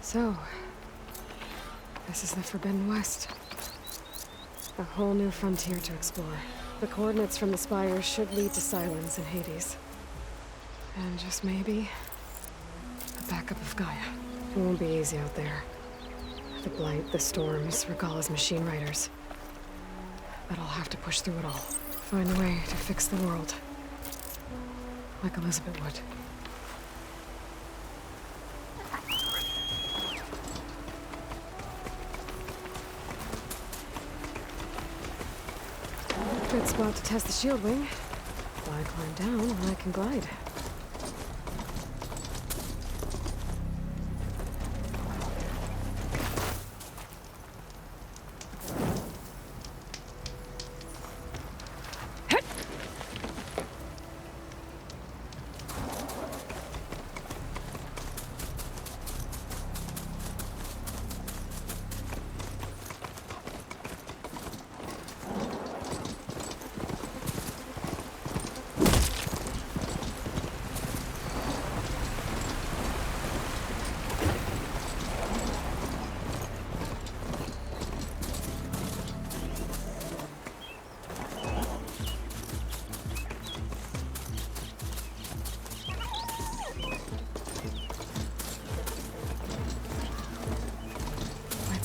So, this is the Forbidden West. A whole new frontier to explore. The coordinates from the spires should lead to Silence and Hades. And just maybe, a backup of Gaia. It won't be easy out there. The blight, the storms, Regalla's machine riders. But I'll have to push through it all. Find a way to fix the world. Like Elizabeth would. Good spot to test the shield wing. Why climb down when I can glide?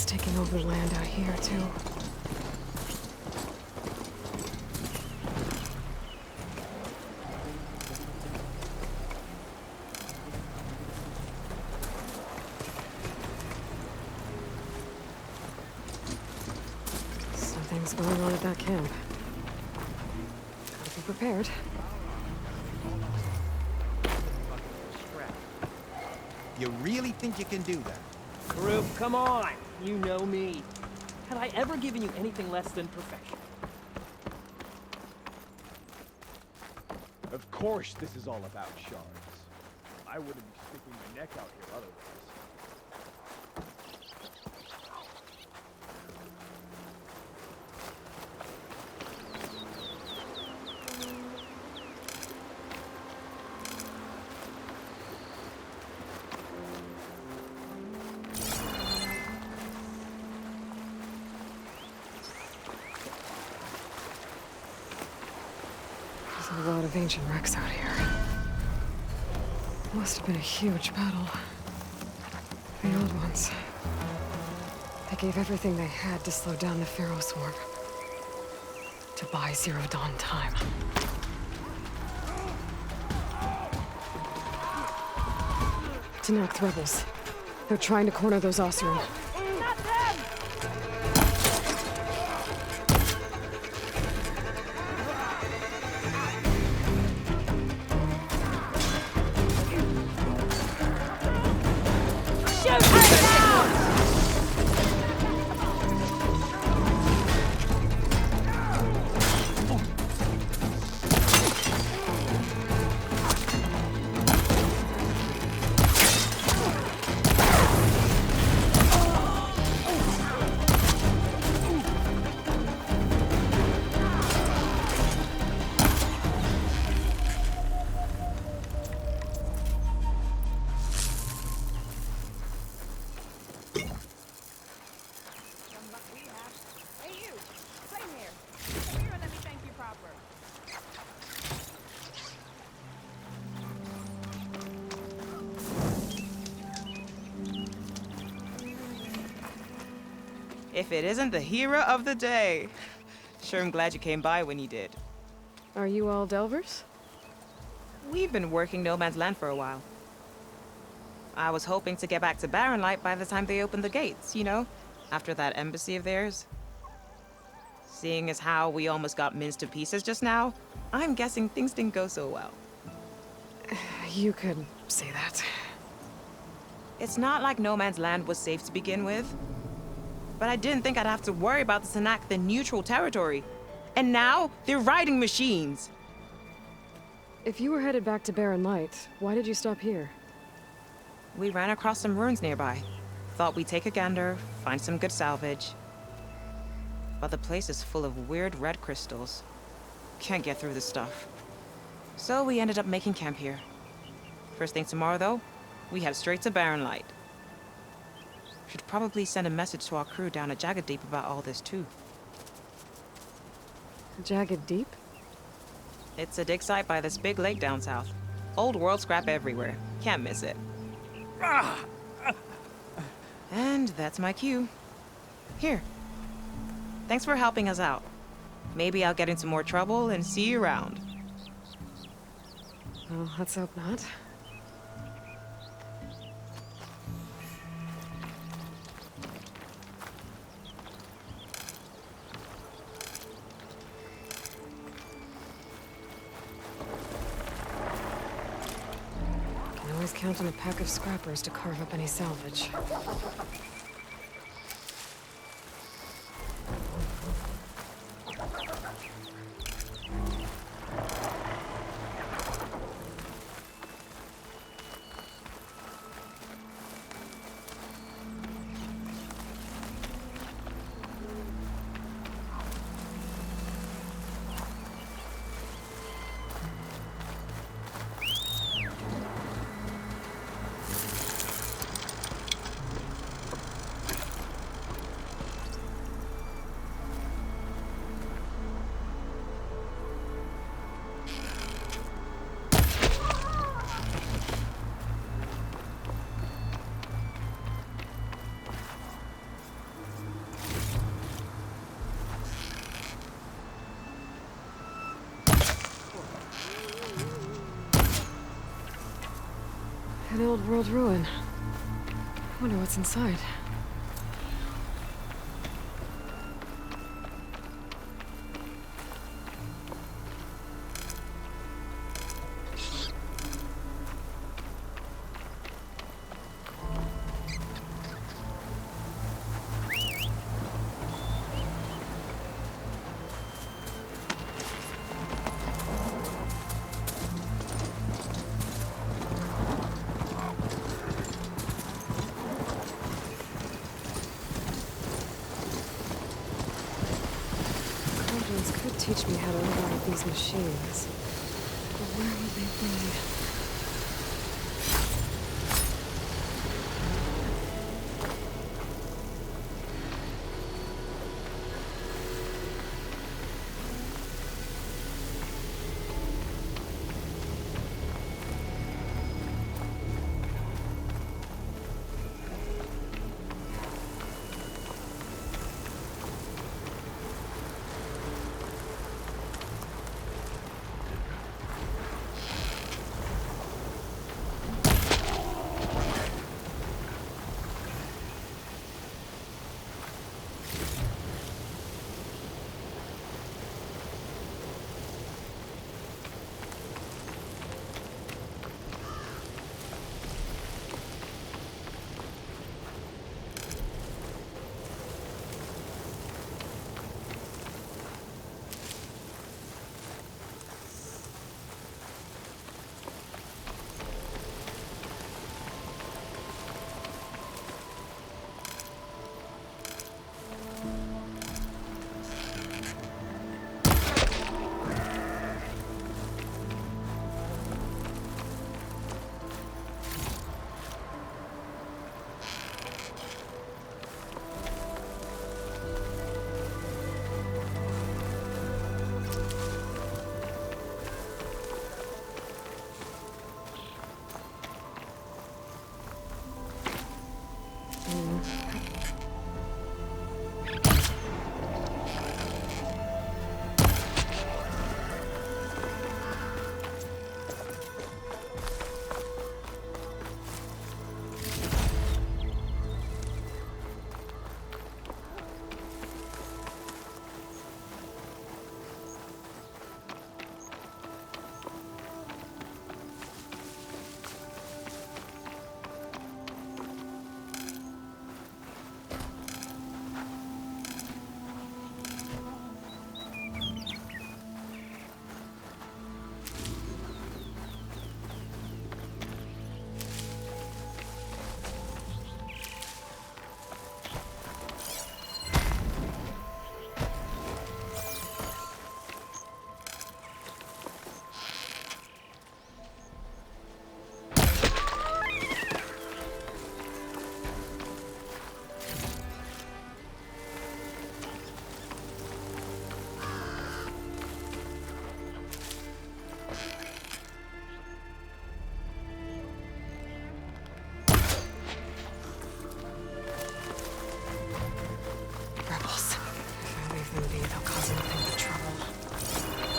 Taking over land out here, too. Something's going on at that camp. Gotta be prepared. You really think you can do that? Group, come on! You know me. Had I ever given you anything less than perfection? Of course this is all about shards. I wouldn't be sticking my neck out here otherwise. There's a lot of ancient wrecks out here. Must have been a huge battle. The old ones. They gave everything they had to slow down the Pharaoh swarm. To buy Zero Dawn time. Tanakh rebels. They're trying to corner those Oseram. If it isn't the hero of the day. Sure, I'm glad you came by when you did. Are you all Delvers? We've been working No Man's Land for a while. I was hoping to get back to Barren Light by the time they opened the gates, you know? After that embassy of theirs. Seeing as how we almost got minced to pieces just now, I'm guessing things didn't go so well. You could say that. It's not like No Man's Land was safe to begin with. But I didn't think I'd have to worry about the Tanakh, the neutral territory. And now, they're riding machines. If you were headed back to Barren Light, why did you stop here? We ran across some ruins nearby. Thought we'd take a gander, find some good salvage. But the place is full of weird red crystals. Can't get through the stuff. So we ended up making camp here. First thing tomorrow, though, we head straight to Barren Light. Should probably send a message to our crew down at Jagged Deep about all this too. Jagged Deep? It's a dig site by this big lake down south. Old world scrap everywhere. Can't miss it. And that's my cue. Here. Thanks for helping us out. Maybe I'll get into more trouble and see you around. Well, let's hope not. Can always count on a pack of scrappers to carve up any salvage. An old world ruin. Wonder what's inside. Could teach me how to override these machines. But where would they be?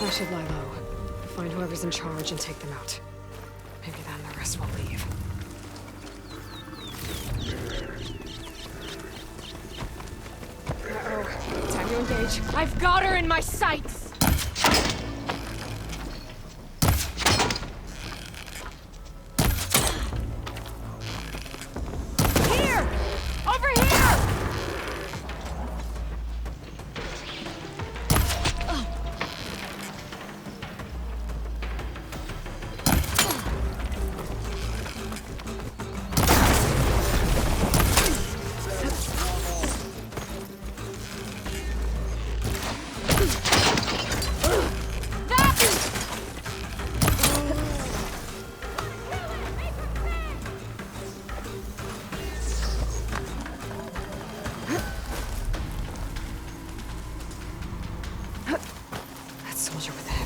I should lie low. Find whoever's in charge and take them out. Maybe then the rest will leave. Uh-oh. Time to engage. I've got her in my sights! Here! Over here!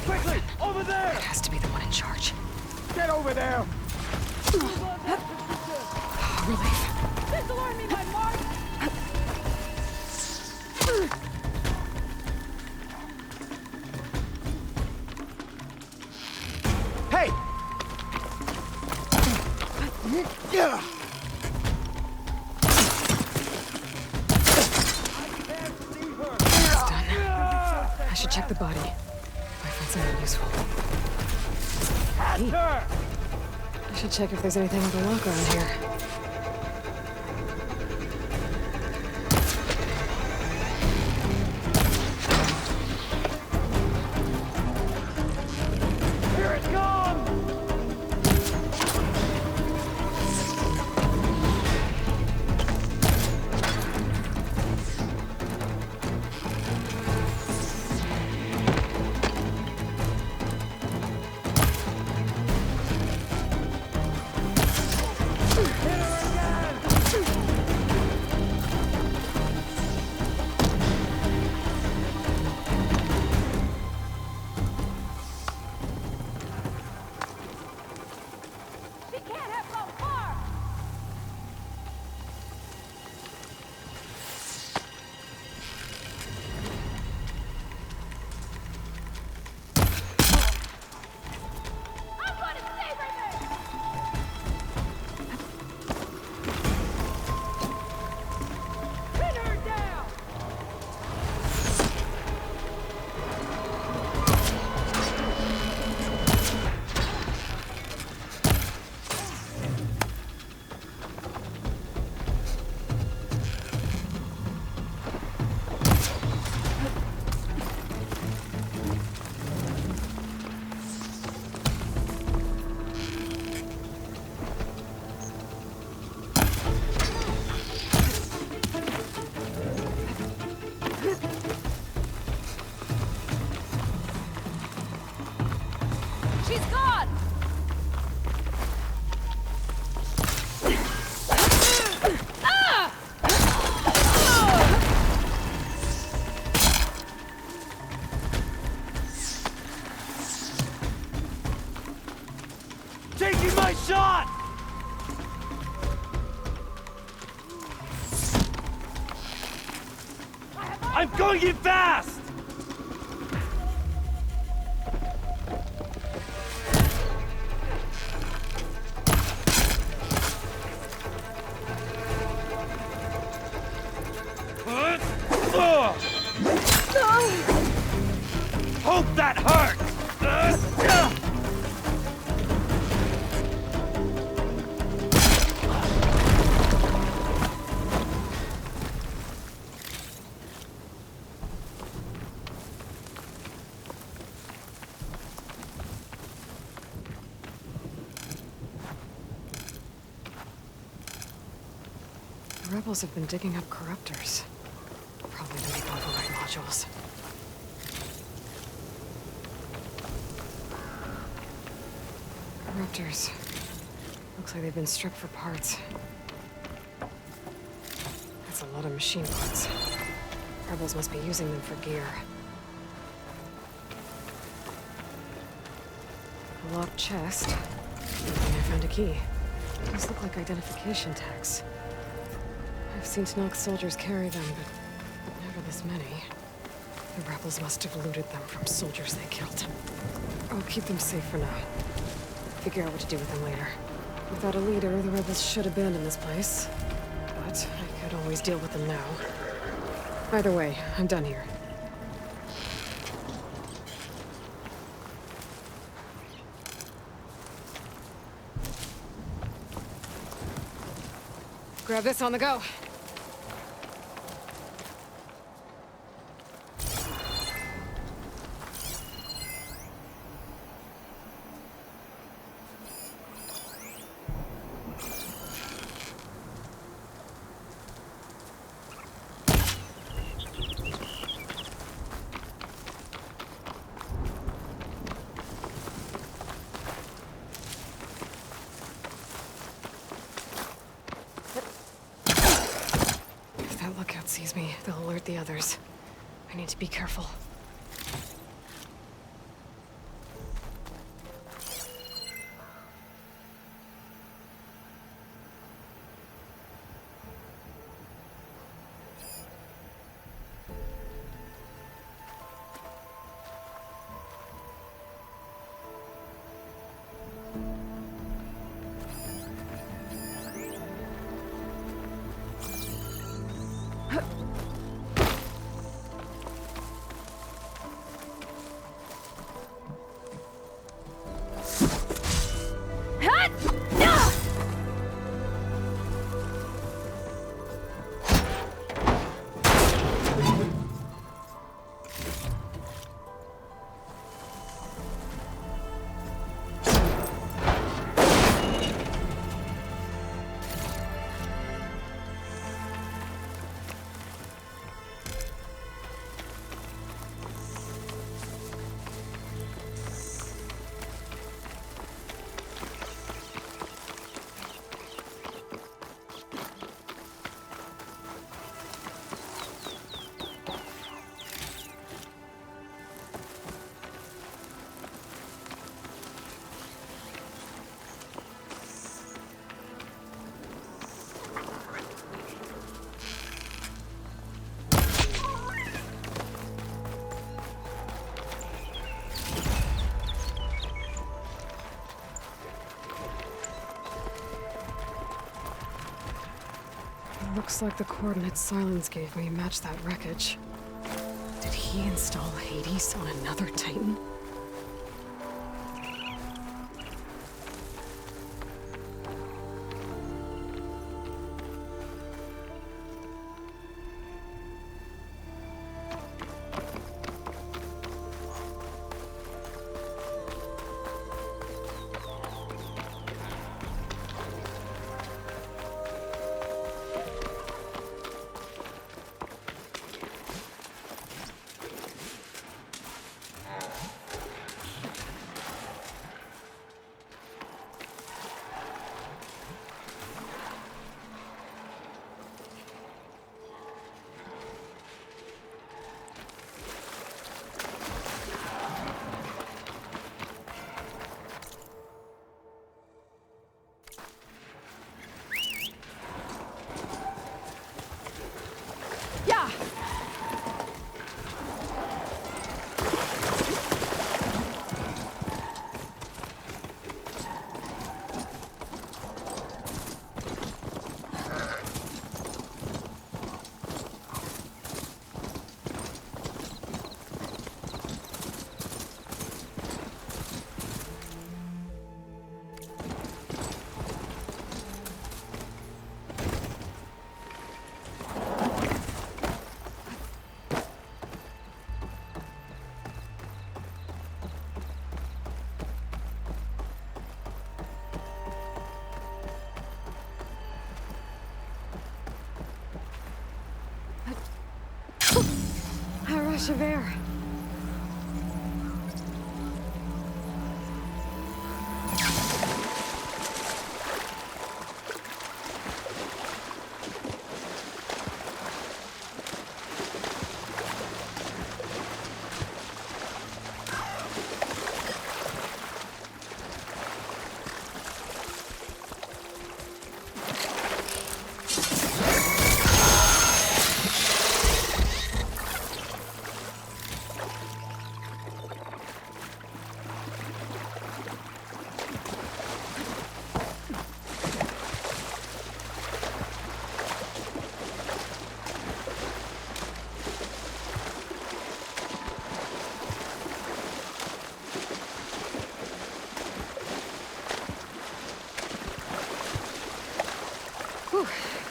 Quickly! Over there! It has to be the one in charge. Get over there! Relief. Disalarm me by Mark! Hey! Yeah! It's done. I should check the body. Might find something useful. Faster! I should check if there's anything I can lock around here. Here it comes! She can't have gone far! I'm gonna save her there! Pin her down! She's gone! Taking my shot! I'm going in fast! Hope that hurt! The rebels have been digging up corruptors. Probably to make override modules. Corruptors. Looks like they've been stripped for parts. That's a lot of machine parts. Rebels must be using them for gear. A locked chest. And I found a key. These look like identification tags. I've seen Snox soldiers carry them, but never this many. The rebels must have looted them from soldiers they killed. I'll keep them safe for now. Figure out what to do with them later. Without a leader, the rebels should abandon this place. But I could always deal with them now. Either way, I'm done here. Grab this on the go. If that lookout sees me, they'll alert the others. I need to be careful. Looks like the coordinates Silence gave me match that wreckage. Did he install Hades on another Titan? Rush of air.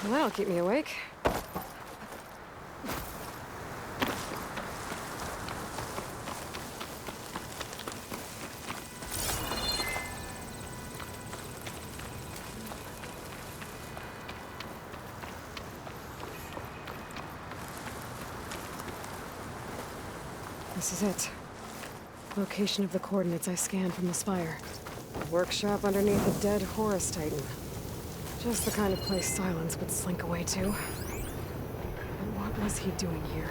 Well, that'll keep me awake. This is it. Location of the coordinates I scanned from the spire. A workshop underneath a dead Horus Titan. Just the kind of place Silence would slink away to. And what was he doing here?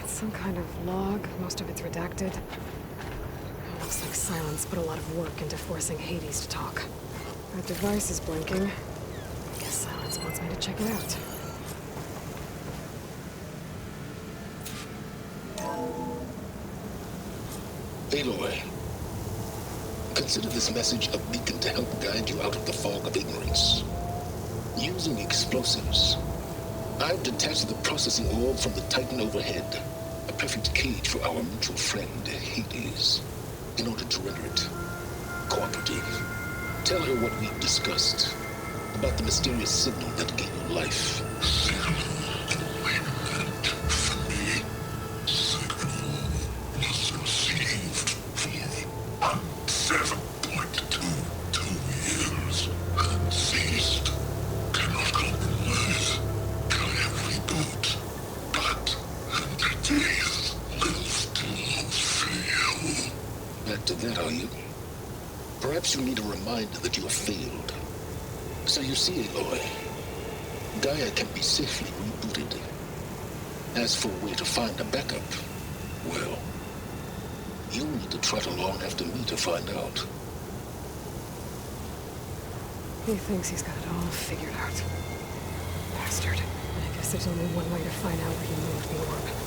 It's some kind of log, most of it's redacted. It looks like Silence put a lot of work into forcing Hades to talk. That device is blinking. I guess Silence wants me to check it out. Aloy, consider this message a beacon to help guide you out of the fog of ignorance. Using explosives, I've detached the processing orb from the Titan overhead, a perfect cage for our mutual friend, Hades, in order to render it cooperative. Tell her what we've discussed about the mysterious signal that gave you life. Back to that, are you? Perhaps you need a reminder that you have failed. So you see, Aloy, Gaia can be safely rebooted. As for where to find a backup, well, you'll need to trot along after me to find out. He thinks he's got it all figured out. Bastard. I guess there's only one way to find out where he moved the orb.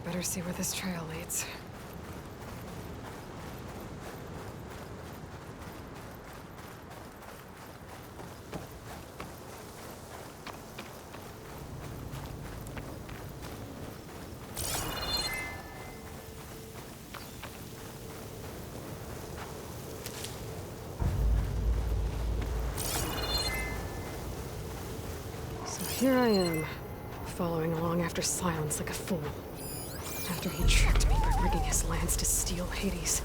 Better see where this trail leads. So here I am, following along after Silence like a fool. After he tricked me by rigging his lance to steal Hades.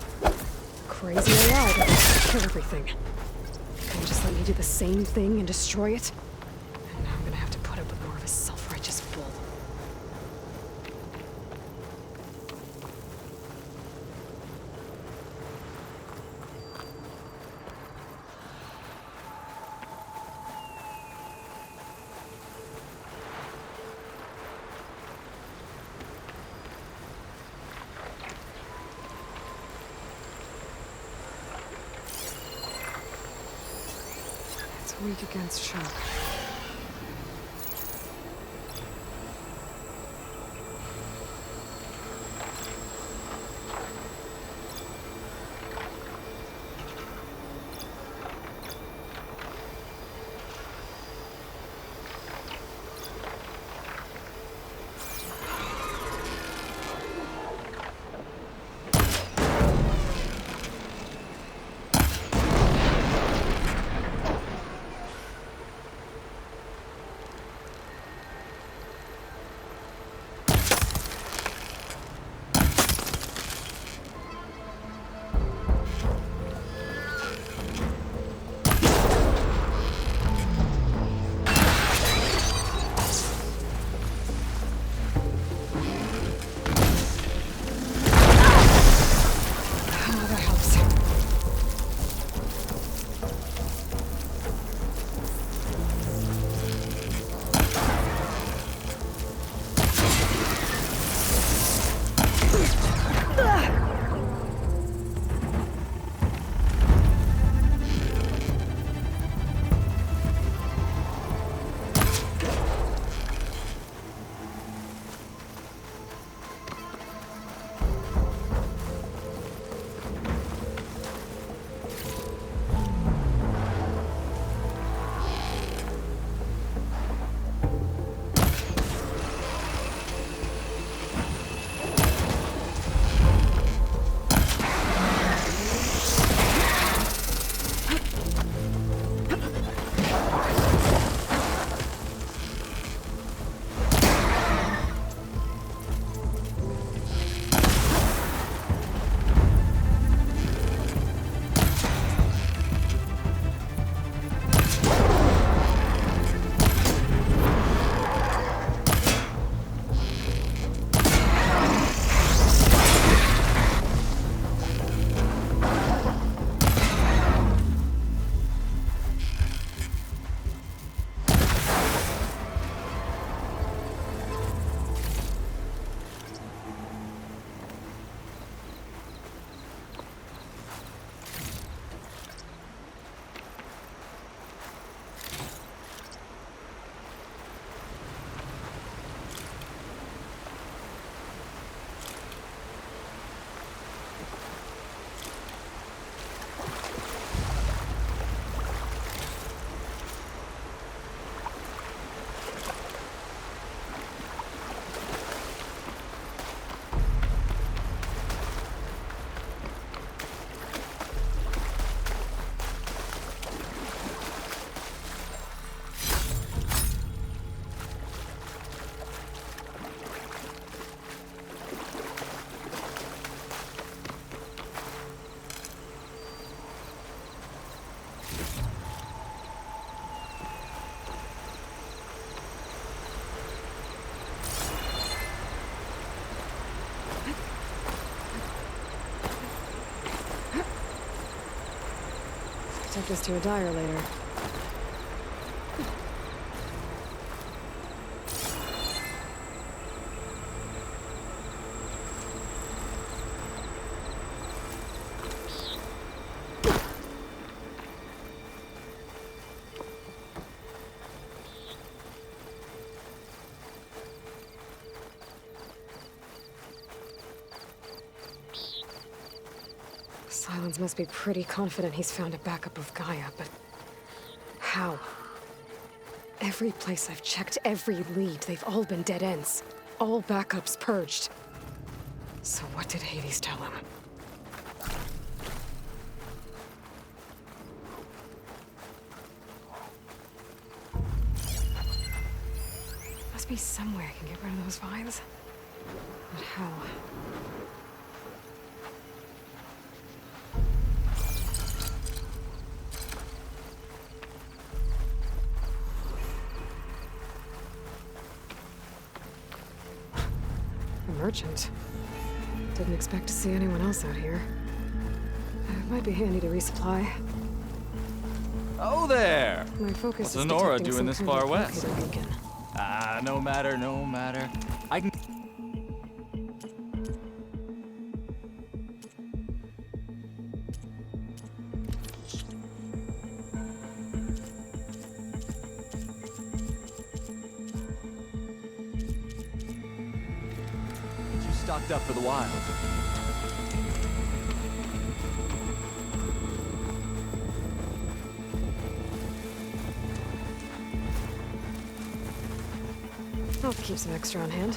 Crazy AI that wants to kill everything. Can just let me do the same thing and destroy it? And now I'm gonna have to put up with more of his self-righteous bull. Weak against shock. Take this to a dyer later. Silence must be pretty confident he's found a backup of Gaia, but how? Every place I've checked, every lead, they've all been dead ends. All backups purged. So what did Hades tell him? Must be some way I can get rid of those vines. But how? Merchant. Didn't expect to see anyone else out here. It might be handy to resupply. Oh there! My focus What's is Honora detecting doing some this kind far of west? locator beacon. No matter, no matter. I can... You stocked up for the wild. I'll keep some extra on hand.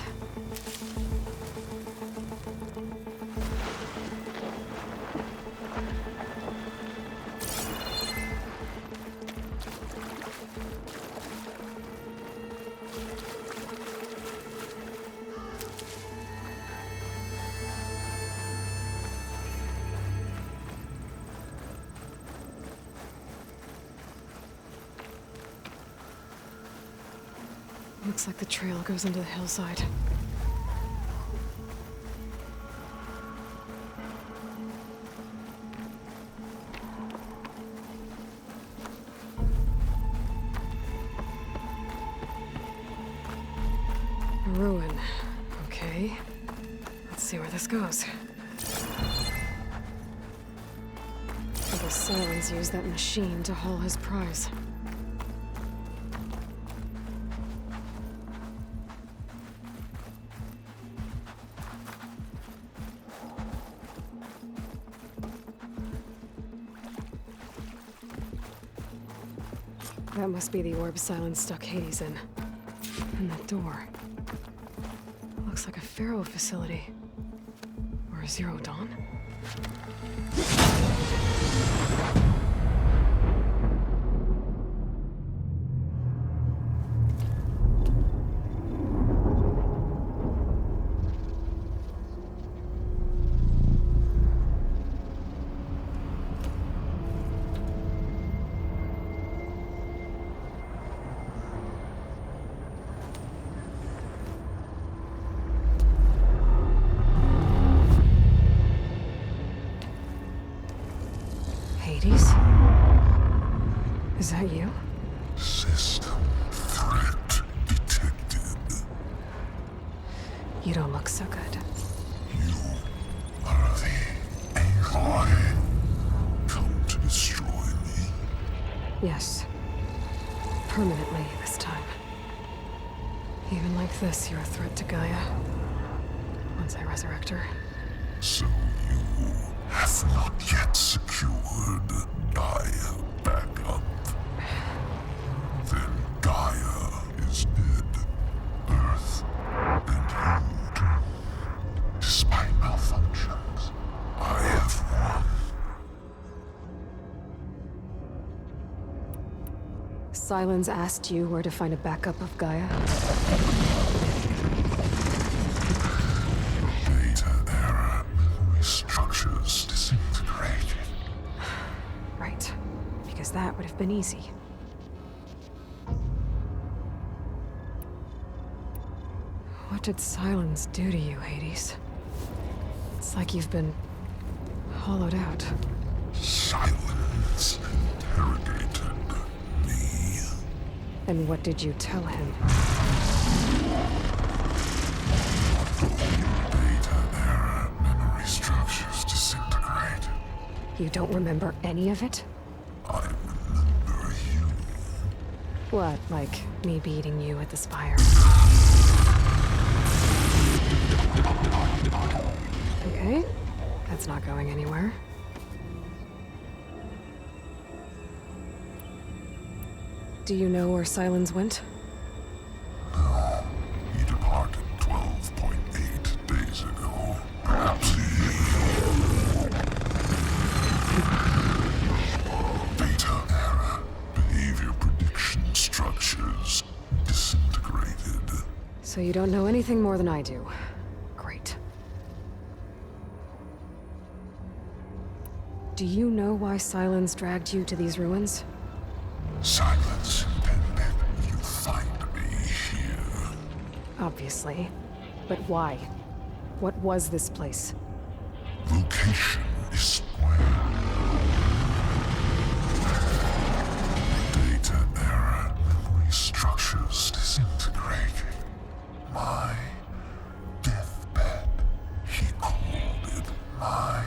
Looks like the trail goes into the hillside. A ruin. Okay. Let's see where this goes. I guess Silence used that machine to haul his prize. That must be the orb Silence stuck Hades in. And that door. Looks like a Pharaoh facility. Or a Zero Dawn? Hades? Is that you? System threat detected. You don't look so good. You are the Aloy. Come to destroy me. Yes. Permanently this time. Even like this, you're a threat to Gaia. Once I resurrect her. So you have not yet secured Gaia back up. Then Gaia is dead. Earth and you too. Despite malfunctions, I have won. Silence asked you where to find a backup of Gaia? Data error. Memory structures disintegrated. Right. Because that would have been easy. What did Silence do to you, Hades? It's like you've been hollowed out. Silence and And what did you tell him? Data error, memory structures disintegrate. You don't remember any of it? I remember you. What, like me beating you at the Spire? Okay, that's not going anywhere. Do you know where Silence went? No, he departed 12.8 days ago. Perhaps he... Data error, behavior prediction structures disintegrated. So you don't know anything more than I do. Great. Do you know why Silence dragged you to these ruins? Silence intended you find me here. Obviously. But why? What was this place? Location is square. Data error, memory structures disintegrating. My deathbed. He called it my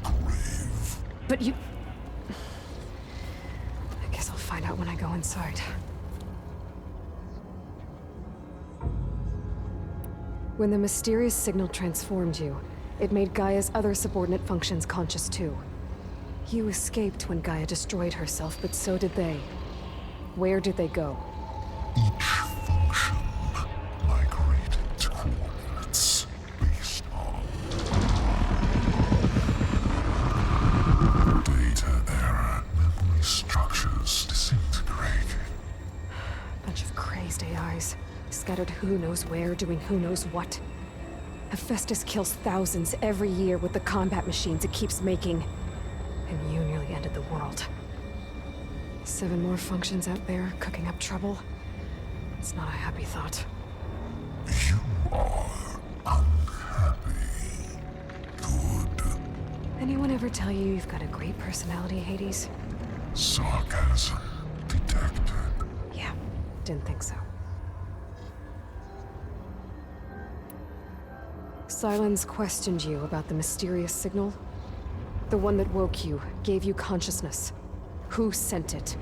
grave. But you... I guess I'll find out when I go inside. When the mysterious signal transformed you, it made Gaia's other subordinate functions conscious too. You escaped when Gaia destroyed herself, but so did they. Where did they go? Each function migrated to coordinates based on data error, memory structures disintegrating. Bunch of crazed AIs, scattered who knows where, doing who knows what. Hephaestus kills thousands every year with the combat machines it keeps making. And you nearly ended the world. 7 more functions out there, cooking up trouble. It's not a happy thought. You are unhappy. Good. Anyone ever tell you you've got a great personality, Hades? Sarcasm detected. Yeah, didn't think so. Silence questioned you about the mysterious signal? The one that woke you, gave you consciousness. Who sent it?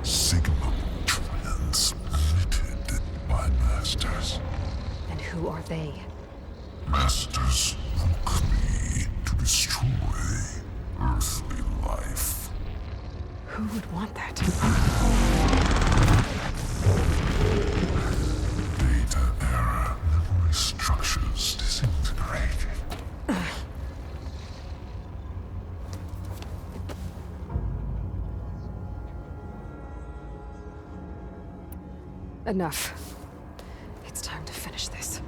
Signal transmitted by masters. And who are they? Masters woke me to destroy earthly life. Who would want that? Data error, memory structures disintegrating. Enough. It's time to finish this.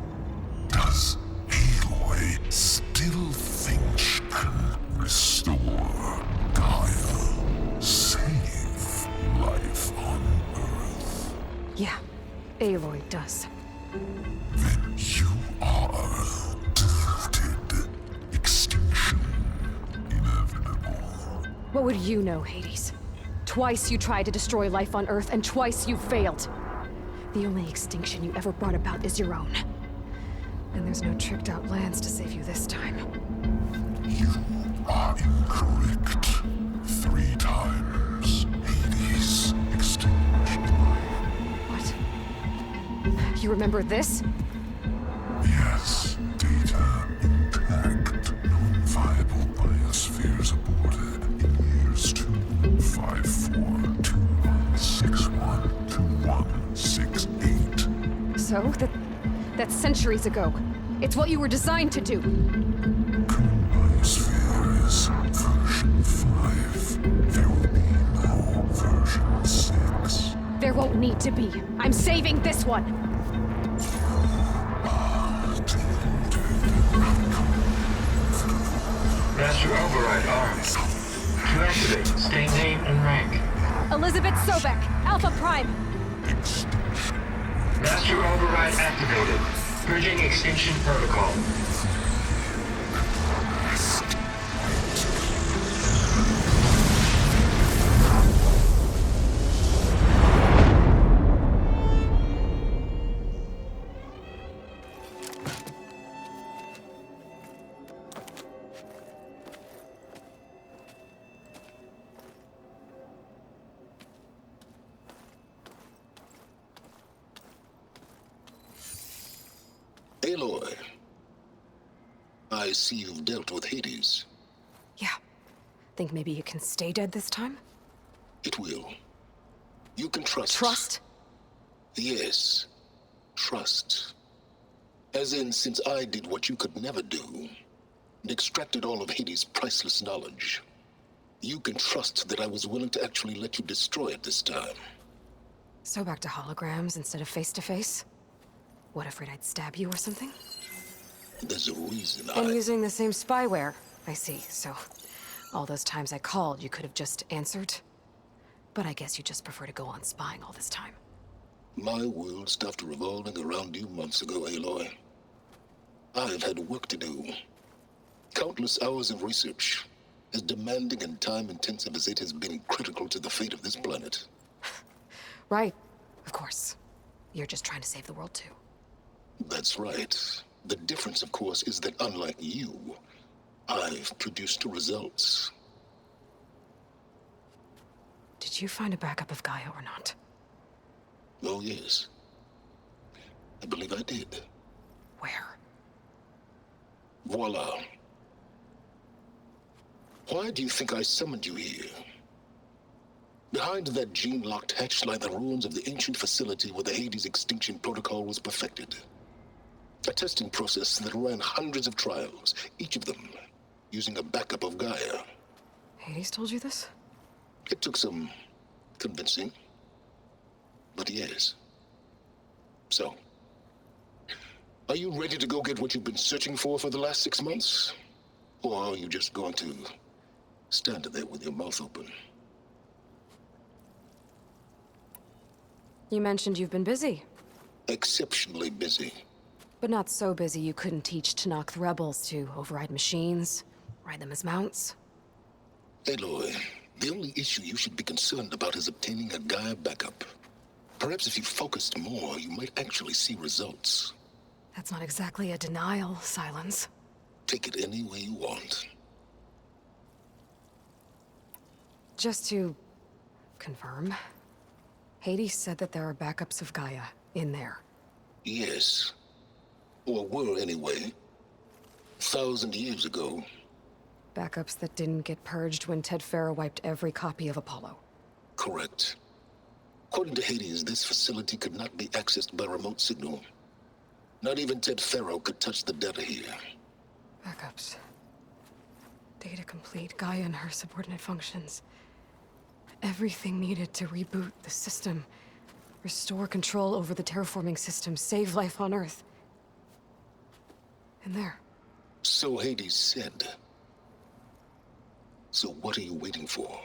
Does Aloy still think she can restore Gaia? Save life on Earth? Yeah, Aloy does. Then you are deluded. Extinction inevitable. What would you know, Hades? Twice you tried to destroy life on Earth, and twice you failed. The only extinction you ever brought about is your own. And there's no tricked-out lands to save you this time. You are incorrect. 3 times. Hades extinguished life. What? You remember this? Yes, data intact. Non-viable biospheres aborted in years 254, 2161, 2168. So, that's centuries ago. It's what you were designed to do. Current biosphere is version 5. There will be no version 6. There won't need to be. I'm saving this one. Master Override armed. To activate, state name and rank. Elizabeth Sobek, Alpha Prime. Master Override activated. Bridging extinction protocol. Aloy, I see you've dealt with Hades. Yeah. Think maybe you can stay dead this time? It will. You can trust. Trust? Yes. Trust. As in, since I did what you could never do, and extracted all of Hades' priceless knowledge, you can trust that I was willing to actually let you destroy it this time. So back to holograms instead of face-to-face? What, afraid I'd stab you or something? There's a reason And using the same spyware. I see, so all those times I called, you could have just answered? But I guess you just prefer to go on spying all this time. My world stopped revolving around you months ago, Aloy. I've had work to do. Countless hours of research, as demanding and time-intensive as it has been critical to the fate of this planet. Right, of course. You're just trying to save the world too. That's right. The difference, of course, is that unlike you, I've produced results. Did you find a backup of Gaia or not? Oh, yes. I believe I did. Where? Voila. Why do you think I summoned you here? Behind that gene-locked hatch lie the ruins of the ancient facility where the Hades extinction protocol was perfected. A testing process that ran hundreds of trials, each of them using a backup of Gaia. Hades told you this? It took some convincing, but yes. So, are you ready to go get what you've been searching for the last 6 months? Or are you just going to stand there with your mouth open? You mentioned you've been busy. Exceptionally busy. But not so busy you couldn't teach Tanakh the rebels to override machines, ride them as mounts. Aloy, the only issue you should be concerned about is obtaining a Gaia backup. Perhaps if you focused more, you might actually see results. That's not exactly a denial, Silence. Take it any way you want. Just to confirm, Hades said that there are backups of Gaia in there. Yes. Or were anyway. 1,000 years ago. Backups that didn't get purged when Ted Farrow wiped every copy of Apollo. Correct. According to Hades, this facility could not be accessed by remote signal. Not even Ted Farrow could touch the data here. Backups. Data complete, Gaia and her subordinate functions. Everything needed to reboot the system. Restore control over the terraforming system, save life on Earth. And there. So Hades said. So what are you waiting for?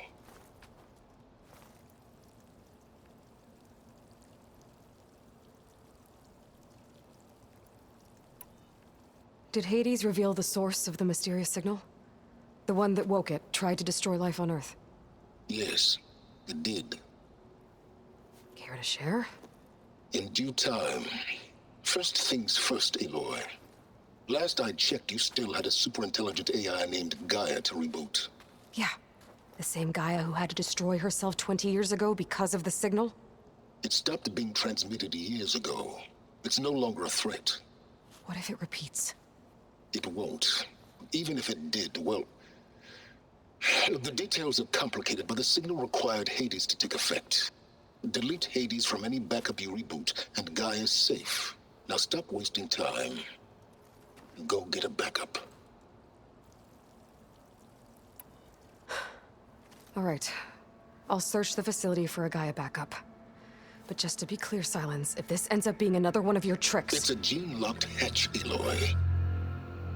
Did Hades reveal the source of the mysterious signal? The one that woke it, tried to destroy life on Earth? Yes, it did. Care to share? In due time. First things first, Aloy. Last I checked, you still had a super-intelligent AI named Gaia to reboot. Yeah. The same Gaia who had to destroy herself 20 years ago because of the signal? It stopped being transmitted years ago. It's no longer a threat. What if it repeats? It won't. Even if it did, well... The details are complicated, but the signal required Hades to take effect. Delete Hades from any backup you reboot, and Gaia's safe. Now stop wasting time. Go get a backup. All right. I'll search the facility for a Gaia backup. But just to be clear, Silence, if this ends up being another one of your tricks... It's a gene-locked hatch, Aloy.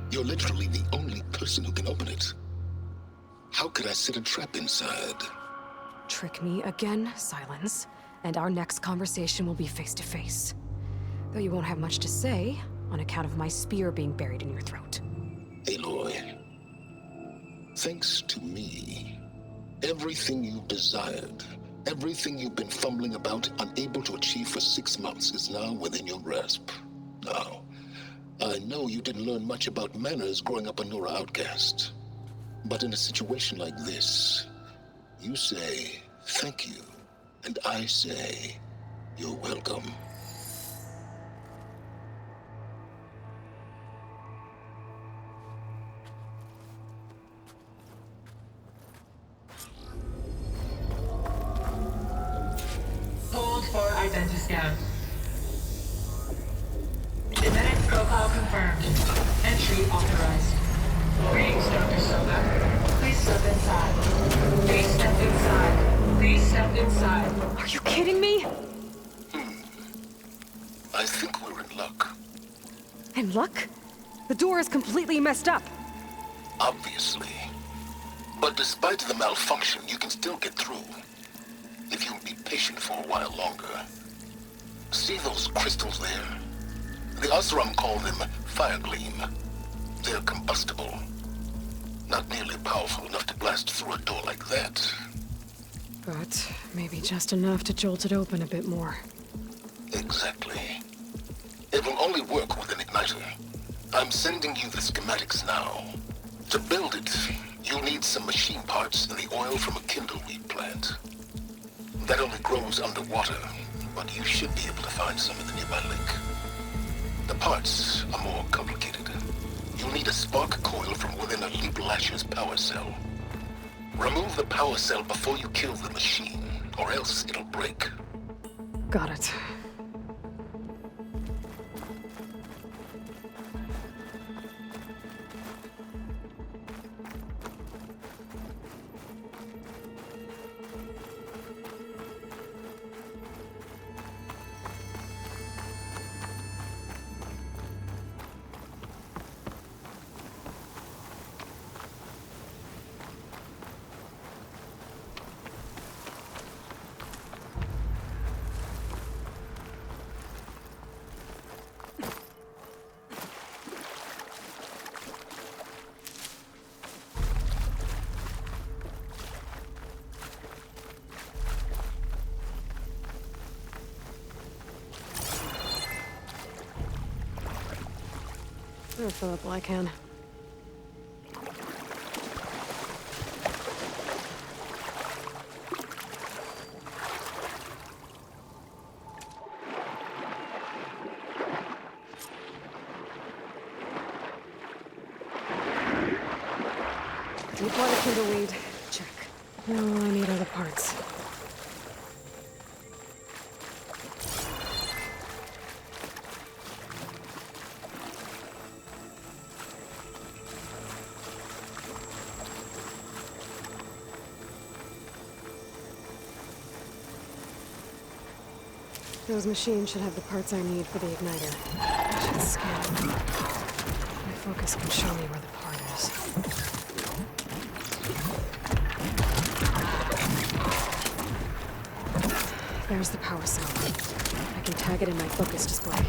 You're literally the only person who can open it. How could I set a trap inside? Trick me again, Silence, and our next conversation will be face-to-face. Though you won't have much to say, on account of my spear being buried in your throat. Aloy, thanks to me, everything you've desired, everything you've been fumbling about, unable to achieve for 6 months, is now within your grasp. Now, I know you didn't learn much about manners growing up a Nora outcast. But in a situation like this, you say, thank you, and I say, you're welcome. sent a scan. Genetic profile confirmed. Entry authorized. Greetings, Dr. Soka. Please step inside. Please step inside. Please step inside. Are you kidding me? I think we're in luck. In luck? The door is completely messed up. Obviously. But despite the malfunction, you can still get through. If you'll be patient for a while longer. See those crystals there? The Osram call them fire gleam. They're combustible. Not nearly powerful enough to blast through a door like that. But maybe just enough to jolt it open a bit more. Exactly. It will only work with an igniter. I'm sending you the schematics now. To build it, you'll need some machine parts and the oil from a kindleweed plant. That only grows underwater, but you should be able to find some in the nearby lake. The parts are more complicated. You'll need a spark coil from within a Leap Lasher's power cell. Remove the power cell before you kill the machine, or else it'll break. Got it. I'll fill up while I can. Deep water kindleweed. Check. Now I need other parts. Those machines should have the parts I need for the igniter. I should scan them. My focus can show me where the part is. There's the power cell. I can tag it in my focus display.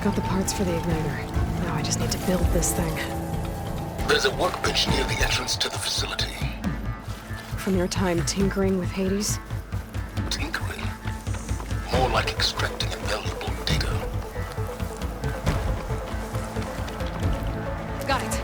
got the parts for the igniter. Now I just need to build this thing. There's a workbench near the entrance to the facility. From your time tinkering with Hades? Tinkering? More like extracting invaluable data. Got it.